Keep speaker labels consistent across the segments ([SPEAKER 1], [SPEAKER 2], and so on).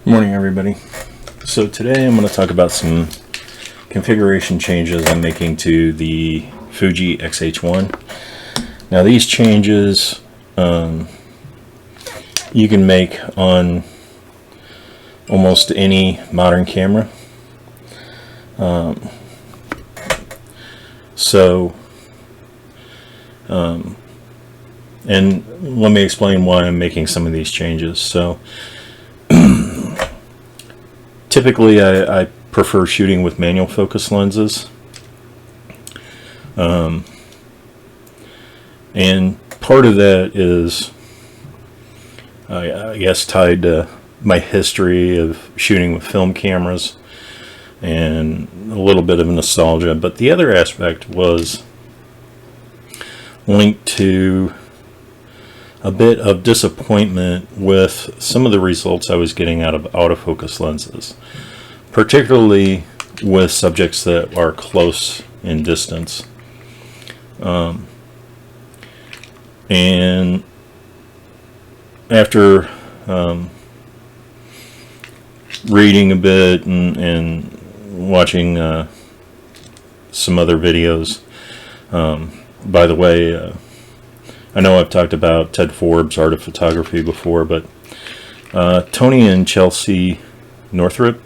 [SPEAKER 1] Good morning, everybody. So today I'm going to talk about some configuration changes I'm making to the Fuji XH-1. Now these changes you can make on almost any modern camera. And let me explain why I'm making some of these changes. So typically I prefer shooting with manual focus lenses, and part of that is I guess tied to my history of shooting with film cameras and a little bit of nostalgia, but the other aspect was linked to a bit of disappointment with some of the results I was getting out of autofocus lenses, particularly with subjects that are close in distance. And after reading a bit and watching some other videos, by the way, I know I've talked about Ted Forbes' Art of Photography before, but Tony and Chelsea Northrop,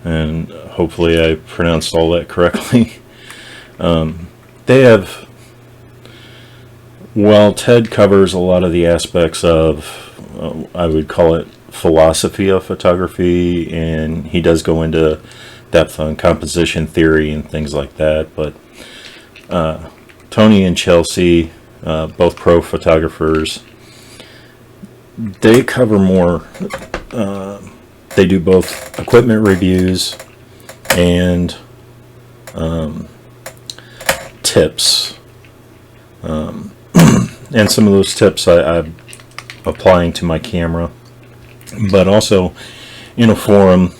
[SPEAKER 1] and hopefully I pronounced all that correctly, they have, while Ted covers a lot of the aspects of, I would call it philosophy of photography, and he does go into depth on composition theory and things like that, but Tony and Chelsea, both pro photographers, they cover more, they do both equipment reviews and tips, and some of those tips I'm applying to my camera, but also in a forum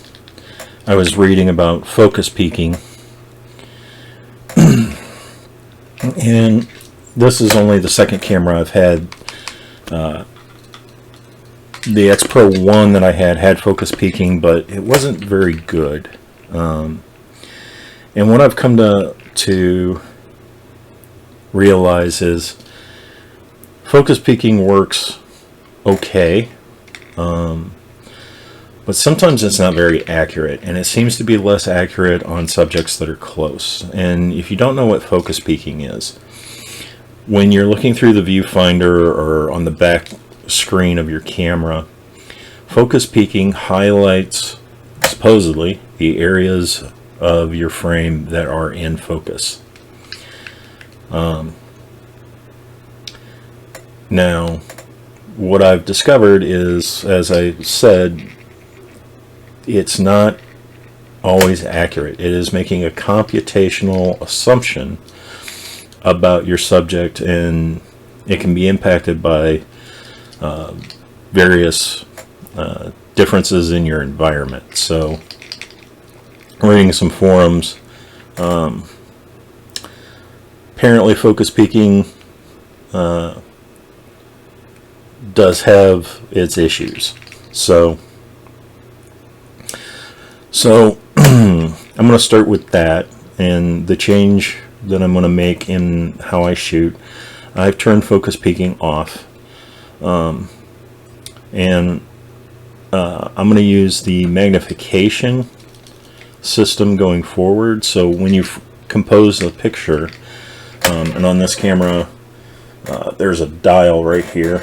[SPEAKER 1] I was reading about focus peaking, and this is only the second camera I've had. The X Pro 1 that I had focus peaking, but it wasn't very good. And what I've come to realize is focus peaking works okay, but sometimes it's not very accurate, and it seems to be less accurate on subjects that are close. And if you don't know what focus peaking is, when you're looking through the viewfinder or on the back screen of your camera, focus peaking highlights, supposedly, the areas of your frame that are in focus. Now, what I've discovered is, as I said, it's not always accurate. It is making a computational assumption about your subject, and it can be impacted by various differences in your environment. So, reading some forums, apparently focus peaking does have its issues. So I'm going to start with that, and the change that I'm going to make in how I shoot. I've turned focus peaking off, and I'm going to use the magnification system going forward. So when you compose a picture, and on this camera there's a dial right here,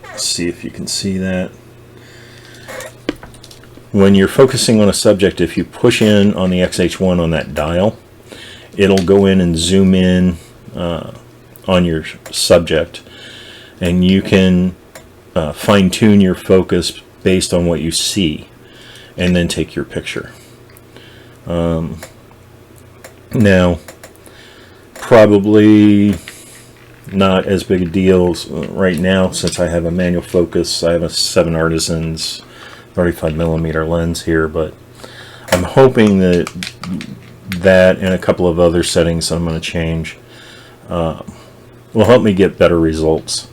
[SPEAKER 1] let's see if you can see that. When you're focusing on a subject, if you push in on the XH1 on that dial, it'll go in and zoom in on your subject, and you can fine-tune your focus based on what you see, and then take your picture. Now, probably not as big a deal right now, since I have a manual focus. I have a 7 Artisans 35mm lens here, but I'm hoping that and a couple of other settings I'm going to change will help me get better results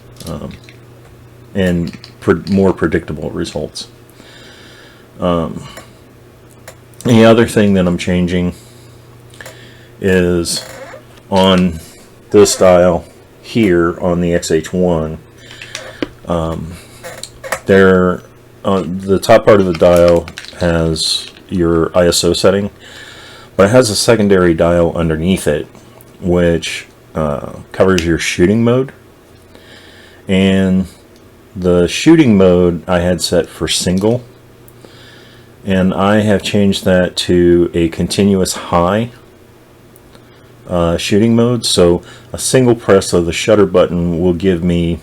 [SPEAKER 1] and more predictable results. The other thing that I'm changing is on this dial here on the XH-1. The top part of the dial has your ISO setting, but it has a secondary dial underneath it, which covers your shooting mode. And the shooting mode I had set for single, and I have changed that to a continuous high shooting mode. So a single press of the shutter button will give me,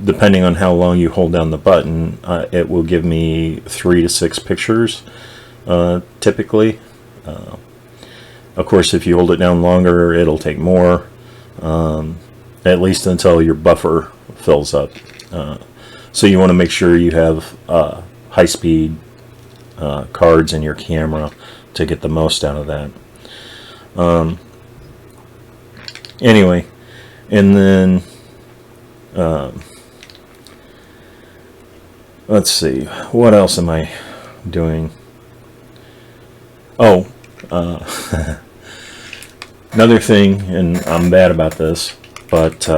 [SPEAKER 1] depending on how long you hold down the button, it will give me 3 to 6 pictures typically. Of course, if you hold it down longer, it'll take more, at least until your buffer fills up. So you want to make sure you have high-speed cards in your camera to get the most out of that. Anyway, and then let's see, what else am I doing? Oh, another thing, and I'm bad about this, but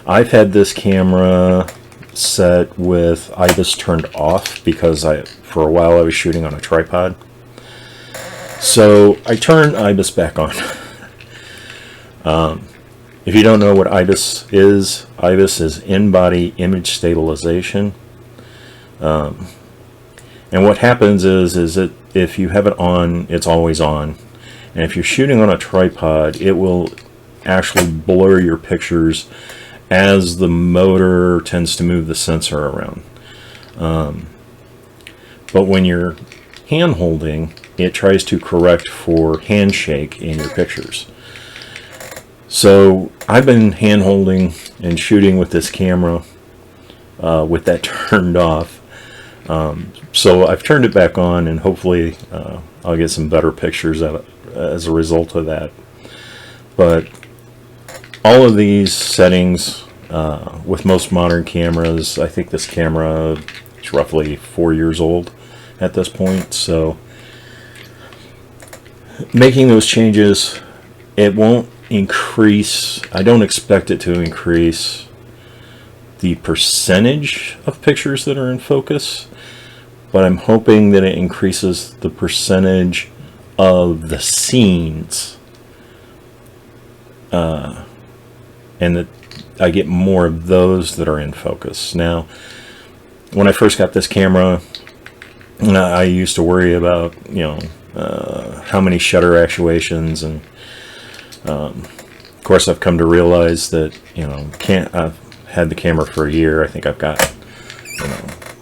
[SPEAKER 1] I've had this camera set with IBIS turned off because for a while I was shooting on a tripod. So I turned IBIS back on. If you don't know what IBIS is in-body image stabilization. And what happens is that if you have it on, it's always on. And if you're shooting on a tripod, it will actually blur your pictures as the motor tends to move the sensor around. But when you're hand holding, it tries to correct for handshake in your pictures. So I've been hand holding and shooting with this camera with that turned off. So I've turned it back on, and hopefully I'll get some better pictures as a result of that. But all of these settings, with most modern cameras, I think this camera is roughly 4 years old at this point, so making those changes, it won't increase, I don't expect it to increase the percentage of pictures that are in focus, but I'm hoping that it increases the percentage of the scenes, and that I get more of those that are in focus. Now, when I first got this camera, I used to worry about, how many shutter actuations, and of course I've come to realize that, I've had the camera for a year. I think I've got,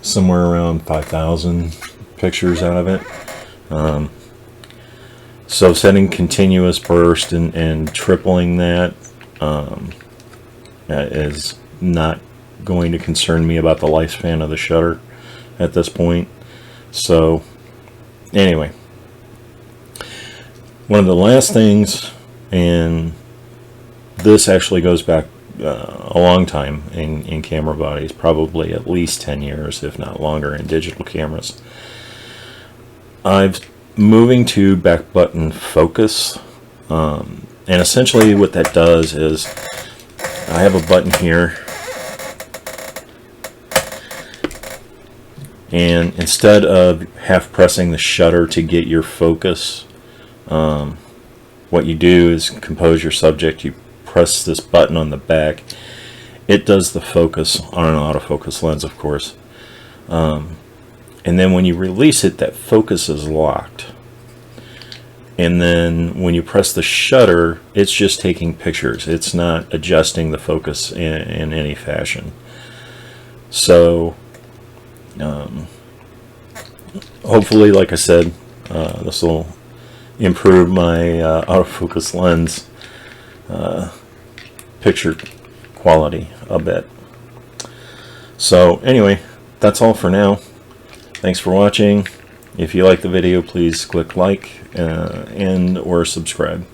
[SPEAKER 1] somewhere around 5,000 pictures out of it. So setting continuous burst and tripling that is not going to concern me about the lifespan of the shutter at this point. So anyway, one of the last things, and this actually goes back a long time in camera bodies, probably at least 10 years, if not longer, in digital cameras. I'm moving to back button focus, and essentially what that does is I have a button here, and instead of half pressing the shutter to get your focus, what you do is compose your subject. You press this button on the back. It does the focus on an autofocus lens, of course, and then when you release it, that focus is locked, and then when you press the shutter, it's just taking pictures. It's not adjusting the focus in any fashion. So hopefully, like I said, this will improve my autofocus lens picture quality a bit. So anyway, that's all for now. Thanks for watching. If you like the video, please click like and or subscribe.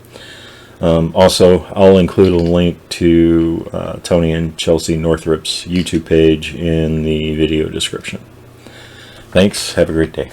[SPEAKER 1] Also, I'll include a link to Tony and Chelsea Northrup's YouTube page in the video description. Thanks. Have a great day.